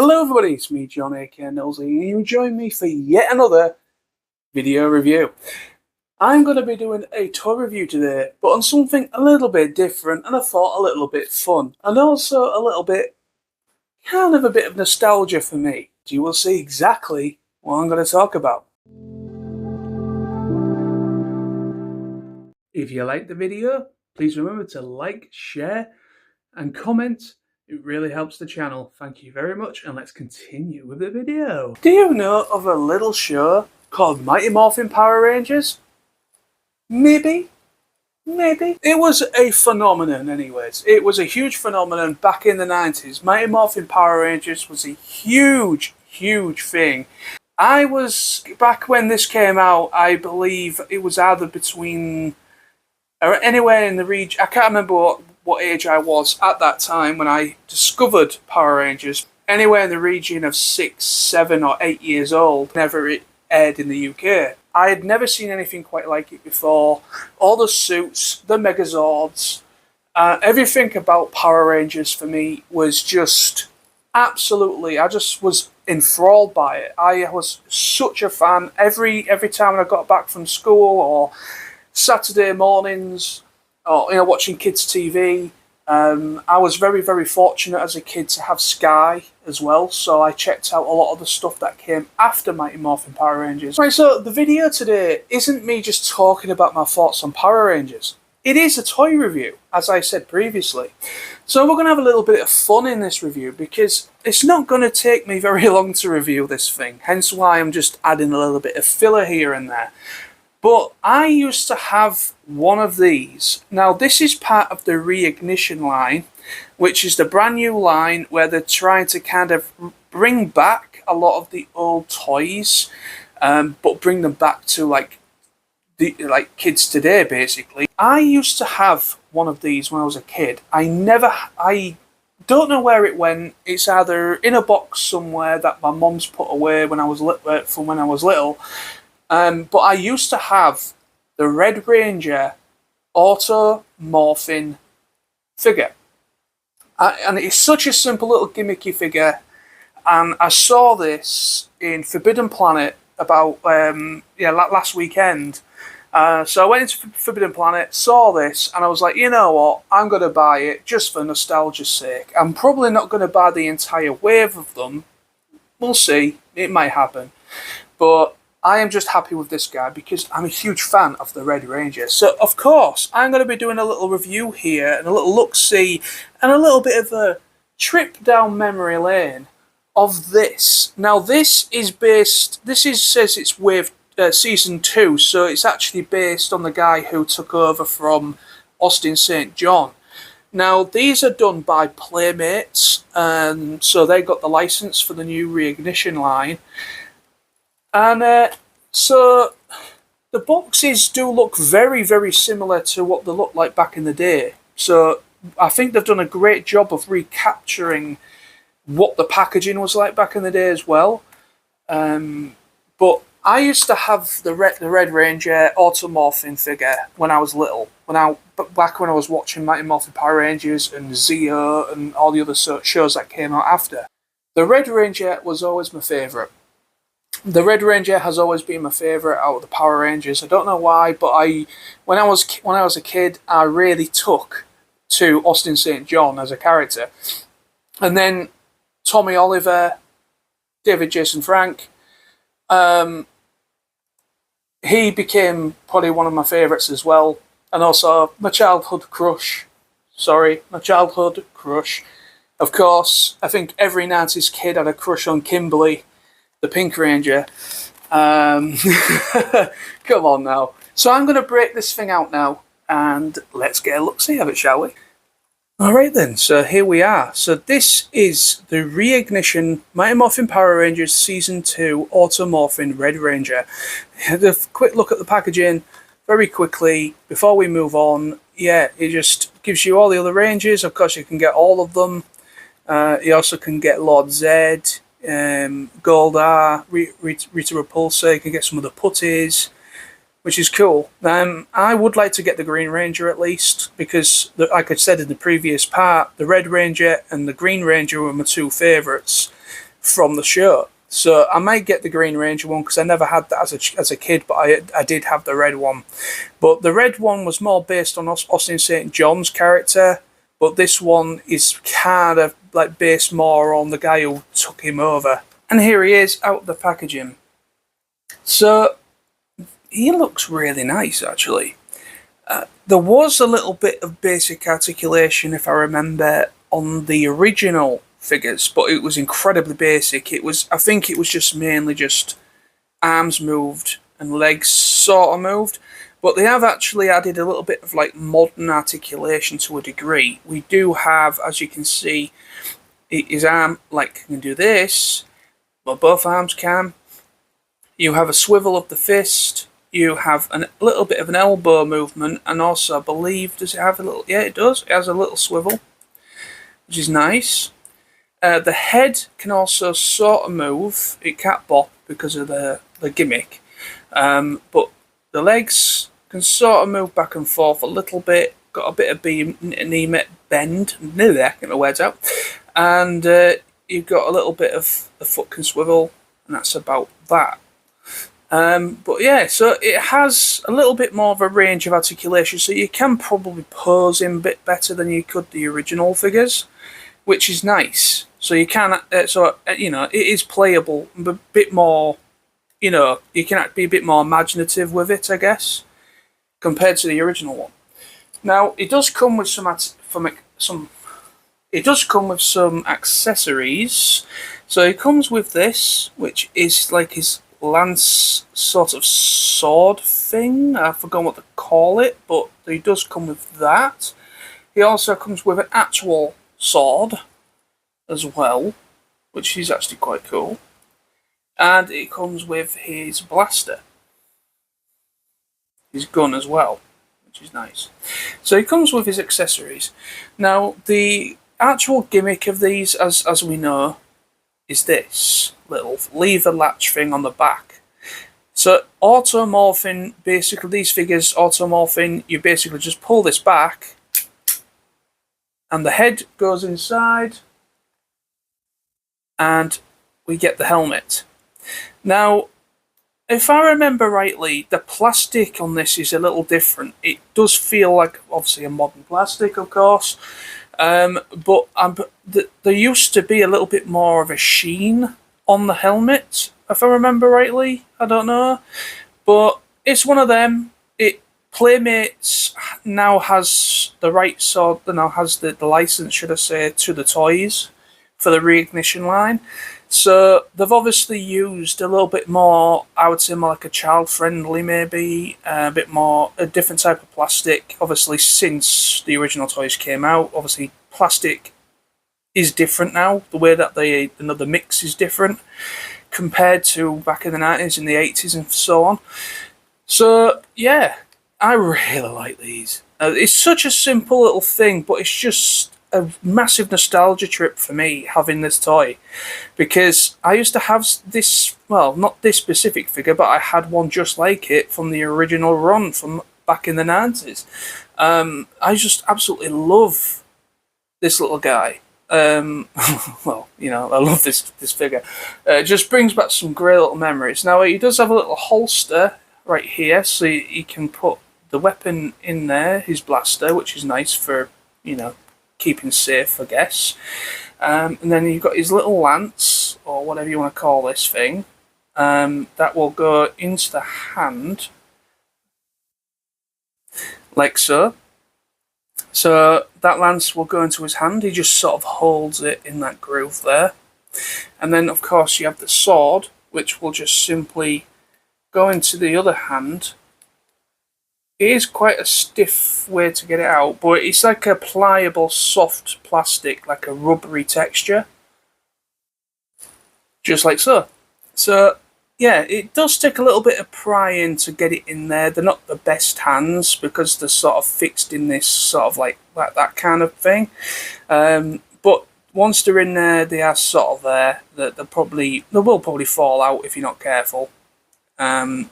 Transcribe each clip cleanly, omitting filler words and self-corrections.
Hello everybody, it's me John aka Nosy, and you join me for yet another video review. I'm going to be doing a toy review today, but on something a little bit different, and I thought a little bit fun, and also a little bit, kind of a bit of nostalgia for me. You will see exactly what I'm going to talk about. If you like the video, please remember to like, share, and comment. It really helps the channel. Thank you very much, and let's continue with the video. Do you know of a little show called Mighty Morphin Power Rangers? Maybe? It was a phenomenon anyways. It was a huge phenomenon back in the 90s. Mighty Morphin Power Rangers was a huge thing. I was, back when this came out, I believe it was either between, or anywhere in the region, I can't remember what age I was at that time when I discovered Power Rangers. Anywhere in the region of 6, 7 or 8 years old, whenever it aired in the UK. I had never seen anything quite like it before. All the suits, the Megazords, everything about Power Rangers for me was just absolutely, I just was enthralled by it. I was such a fan. Every time I got back from school or Saturday mornings, or watching kids TV. I was very fortunate as a kid to have Sky as well, so I checked out a lot of the stuff that came after Mighty Morphin Power Rangers. Right, so the video today isn't me just talking about my thoughts on Power Rangers. It is a toy review, as I said previously. So we're going to have a little bit of fun in this review, because it's not going to take me very long to review this thing, hence why I'm just adding a little bit of filler here and there. But I used to have one of these. Now this is part of the Reignition line, which is the brand new line where they're trying to kind of bring back a lot of the old toys, but bring them back to like kids today basically. I used to have one of these when I was a kid. I don't know where it went. It's either in a box somewhere that my mom's put away when I was from when I was little. But I used to have the Red Ranger Auto-Morphin figure. And it's such a simple little gimmicky figure. And I saw this in Forbidden Planet about, last weekend. So I went into Forbidden Planet, saw this, and I was like, you know what, I'm going to buy it just for nostalgia's sake. I'm probably not going to buy the entire wave of them. We'll see. It might happen. But I am just happy with this guy because I'm a huge fan of the Red Ranger. So, of course, I'm going to be doing a little review here and a little look-see and a little bit of a trip down memory lane of this. Now, this says it's with Season 2, so it's actually based on the guy who took over from Austin St. John. Now, these are done by Playmates, and so they got the license for the new Reignition line. And so the boxes do look very similar to what they looked like back in the day. So I think they've done a great job of recapturing what the packaging was like back in the day as well. But I used to have the Red Ranger Auto-Morphin figure when I was little. Back when I was watching Mighty Morphin Power Rangers and Zeo and all the other shows that came out after. The Red Ranger was always my favourite. The Red Ranger has always been my favourite out of the Power Rangers. I don't know why, but when I was a kid, I really took to Austin St. John as a character. And then Tommy Oliver, David Jason Frank, he became probably one of my favourites as well. And also my childhood crush. Of course, I think every 90s kid had a crush on Kimberly, the Pink Ranger. Come on now. So I'm going to break this thing out now, and let's get a look-see of it, shall we? Alright then, so here we are. So this is the Reignition Mighty Morphin Power Rangers Season 2 Auto-Morphin Red Ranger. A quick look at the packaging, very quickly, before we move on. Yeah, it just gives you all the other Rangers. Of course, you can get all of them. You also can get Lord Zed, Goldar, Rita Repulsa. You can get some of the putties, which is cool. I would like to get the Green Ranger at least, because like I said in the previous part, the Red Ranger and the Green Ranger were my two favourites. from the show. So I might get the Green Ranger one because I never had that as a kid, but I did have the red one. But the red one was more based on Austin St. John's character, but this one is kind of like based more on the guy who took him over. And here he is out of the packaging. So he looks really nice, actually. There was a little bit of basic articulation, if I remember, on the original figures, but it was incredibly basic. I think it was just mainly just arms moved and legs sort of moved, but they have actually added a little bit of like modern articulation to a degree. We do have, as you can see, his arm like can do this, but both arms can. You have a swivel of the fist. You have a little bit of an elbow movement, and also I believe, does it have a little? Yeah, it does. It has a little swivel, which is nice. The head can also sort of move. It can't bop because of the gimmick. But the legs can sort of move back and forth a little bit. Got a bit of knee bend. Nearly, I get my words out. And you've got a little bit of the foot can swivel, and that's about that. But yeah, so it has a little bit more of a range of articulation, so you can probably pose him a bit better than you could the original figures, which is nice. So you can, you know, it is playable, but a bit more, you know, you can be a bit more imaginative with it, I guess, compared to the original one. Now, it does come with some accessories. So it comes with this, which is like his lance sort of sword thing. I forgot what to call it, but he does come with that. He also comes with an actual sword as well, which is actually quite cool. And it comes with his blaster, his gun as well, which is nice. So he comes with his accessories. Now, the actual gimmick of these, as we know, is this little lever latch thing on the back. So Auto-Morphin, basically these figures, Auto-Morphin, you basically just pull this back and the head goes inside and we get the helmet. Now, if I remember rightly, the plastic on this is a little different. It does feel like, obviously, a modern plastic, of course, but there used to be a little bit more of a sheen on the helmet, if I remember rightly. I don't know, but it's one of them. Playmates now has the right sort, now has the license, should I say, to the toys for the Reignition line. So they've obviously used a little bit more, I would say more like a child-friendly maybe, a bit more, a different type of plastic. Obviously since the original toys came out, obviously plastic is different now. The way that the mix is different compared to back in the 90s and the 80s and so on. So yeah, I really like these. It's such a simple little thing, but it's just a massive nostalgia trip for me having this toy, because I used to have this, well, not this specific figure, but I had one just like it from the original run from back in the 90s. I just absolutely love this little guy. Well, you know, I love this figure. It just brings back some great little memories. Now, he does have a little holster right here, so you can put the weapon in there, his blaster, which is nice for, you know, keeping safe, I guess. And then you've got his little lance, or whatever you want to call this thing, that will go into the hand, like so. So that lance will go into his hand. He just sort of holds it in that groove there. And then, of course, you have the sword, which will just simply go into the other hand. It is quite a stiff way to get it out, but it's like a pliable, soft plastic, like a rubbery texture. Just like so. So, yeah, it does take a little bit of prying to get it in there. They're not the best hands because they're sort of fixed in this sort of like that kind of thing. But once they're in there, they are sort of there. They will probably fall out if you're not careful. But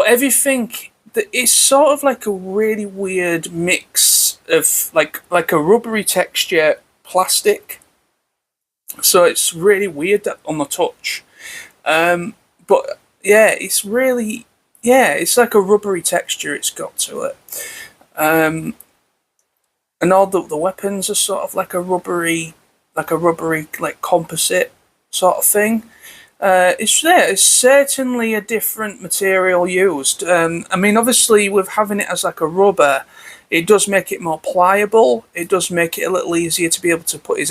everything, it's sort of like a really weird mix of like a rubbery texture plastic so it's really weird that on the touch. But yeah, it's really, yeah, it's like a rubbery texture it's got to it. And all the weapons are sort of like a rubbery like composite sort of thing. It's certainly a different material used. I mean, obviously, with having it as like a rubber, it does make it more pliable. It does make it a little easier to be able to put his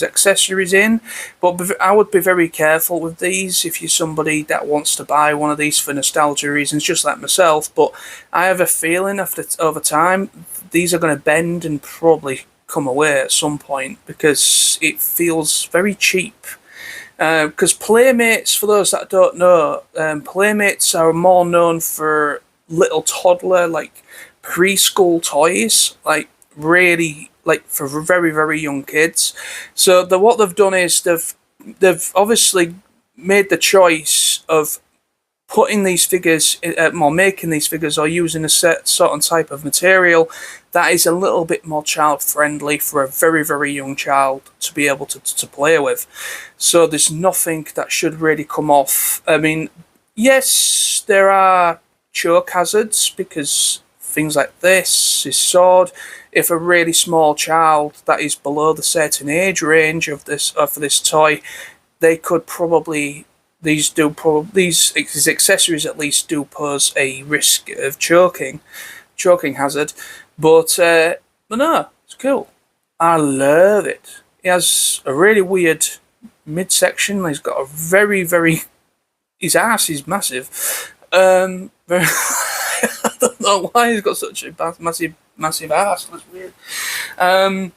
accessories in. But I would be very careful with these if you're somebody that wants to buy one of these for nostalgia reasons, just like myself. But I have a feeling over time, these are going to bend and probably come away at some point because it feels very cheap. Because Playmates, for those that don't know, Playmates are more known for little toddler, like preschool toys, like really, like for very, very young kids. So what they've done is they've obviously made the choice of putting these figures, or making these figures, or using a certain type of material that is a little bit more child friendly for a very, very young child to be able to play with. So there's nothing that should really come off. I mean, yes, there are choke hazards because things like this, his sword, if a really small child that is below the certain age range of this for this toy, they could probably. These accessories at least do pose a risk of choking hazard, but no, it's cool. I love it. He has a really weird midsection. He's got a very, very. His ass is massive. I don't know why he's got such a massive ass. That's weird. But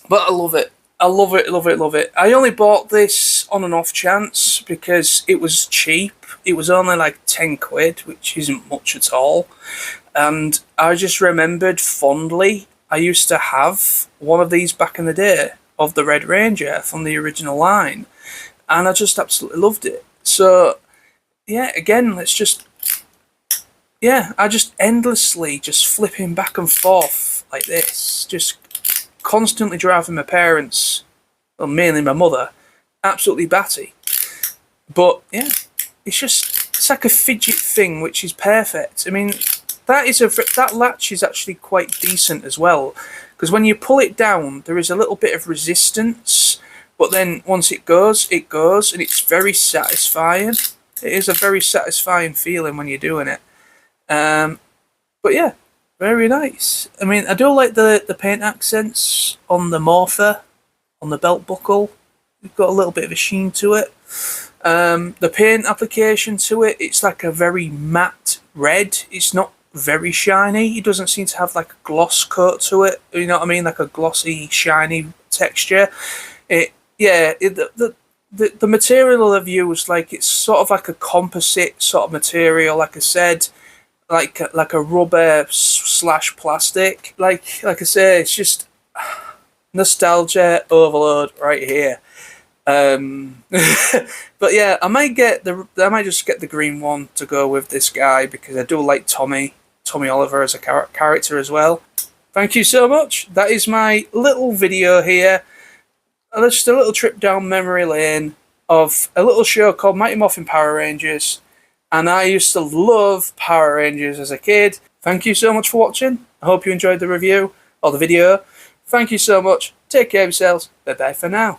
I love it. I love it, love it, love it. I only bought this on an off chance because it was cheap. It was only like 10 quid, which isn't much at all. And I just remembered fondly, I used to have one of these back in the day of the Red Ranger from the original line. And I just absolutely loved it. So, yeah, again, I just endlessly just flipping back and forth like this. Just constantly driving my parents, well, mainly my mother, absolutely batty. But yeah, it's like a fidget thing, which is perfect. I mean, that latch is actually quite decent as well, because when you pull it down, there is a little bit of resistance, but then once it goes, and it's very satisfying. It is a very satisfying feeling when you're doing it. But yeah. Very nice. I mean, I do like the paint accents on the morpher, on the belt buckle. You've got a little bit of a sheen to it. The paint application to it, it's like a very matte red. It's not very shiny. It doesn't seem to have like a gloss coat to it. You know what I mean? Like a glossy, shiny texture. The material I've used, like it's sort of like a composite sort of material. Like I said. Like a rubber / plastic. Like I say, it's just nostalgia overload right here. But yeah, I might just get the green one to go with this guy because I do like Tommy Oliver as a character as well. Thank you so much. That is my little video here. Just a little trip down memory lane of a little show called Mighty Morphin Power Rangers. And I used to love Power Rangers as a kid. Thank you so much for watching. I hope you enjoyed the review or the video. Thank you so much. Take care of yourselves. Bye bye for now.